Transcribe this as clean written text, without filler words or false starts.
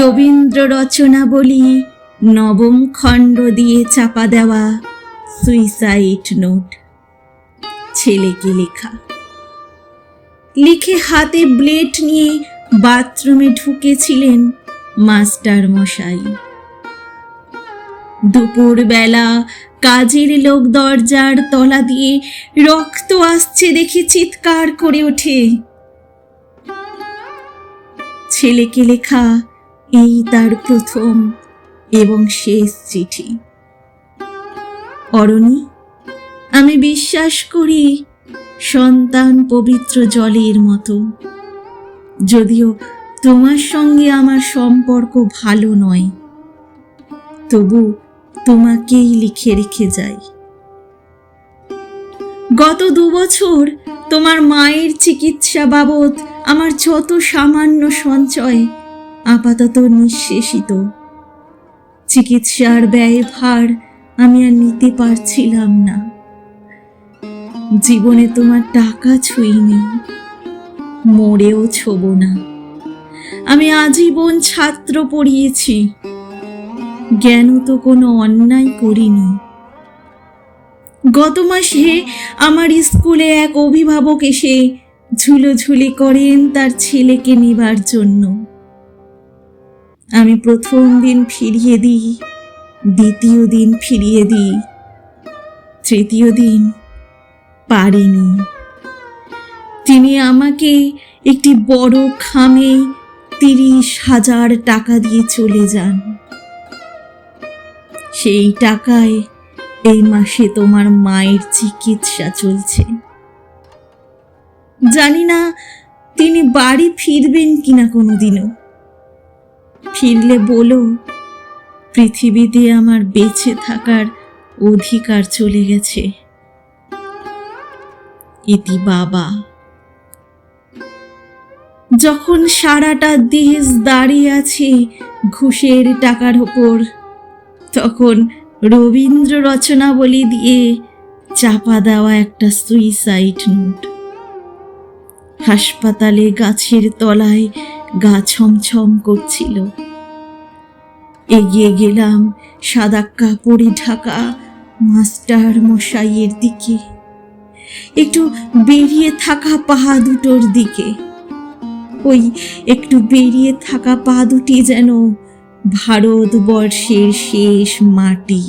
রবীন্দ্র রচনাবলী নবম খণ্ড দিয়ে চাপা দেওয়া সুইসাইড নোট। ছেলেকে লেখা। লিখে হাতে ব্লেড নিয়ে বাথরুমে ঢুকেছিলেন মাস্টার মশাই। দুপুরবেলা কাজের লোক দরজার তলা দিয়ে রক্ত আসছে দেখে চিৎকার করে ওঠে। ছেলেকে লেখা এই তার প্রথম এবং শেষ চিঠি। অরণি, আমি বিশ্বাস করি সন্তান পবিত্র জলের মতো। যদিও তোমার সঙ্গে আমার সম্পর্ক ভালো নয়, তবু তোমাকেই লিখে রেখে যাই। গত 2 বছর তোমার মায়ের চিকিৎসা বাবদ আমার যত সামান্য সঞ্চয় আপাতত নিঃশেষিত। চিকিৎসার ব্যয়ভার আমি আর নিতে পারছিলাম না। জীবনে তোমার টাকা ছুঁইনি, মরেও ছোব না। আমি আজীবন ছাত্র পড়িয়েছি, জ্ঞান তো কোনো অন্যায় করিনি। গত মাসে আমার স্কুলে এক অভিভাবক এসে ঝুলোঝুলি করেন তার ছেলেকে নেবার জন্য। আমি প্রথম দিন ফিরিয়ে দিই, দ্বিতীয় দিন ফিরিয়ে দিই, তৃতীয় দিন পারিনি। তিনি আমাকে একটি বড় খামে 30,000 টাকা দিয়ে চলে যান। সেই টাকায় এই মাসে তোমার মায়ের চিকিৎসা চলছে। জানি না তিনি বাড়ি ফিরবেন কিনা কোনোদিনও। ফিরলে বলো, পৃথিবীতে আমার বেঁচে থাকার অধিকার চলে গেছে। ইতি বাবা। যখন সারাটা দেশ দাঁড়িয়ে আছে ঘুষের টাকার ওপর, তখন রবীন্দ্র রচনাবলী দিয়ে চাপা দেওয়া একটা সুইসাইড নোট। হাসপাতালে গাছের তলায় গা ছমছম করছিল। এগিয়ে গেলাম সাদা কাপড়ে ঢাকা মাস্টার মশাইয়ের দিকে, একটু বেরিয়ে থাকা পা দুটোর দিকে। ওই একটু বেরিয়ে থাকা পা দুটি যেন ভারতবর্ষের শেষ মাটি।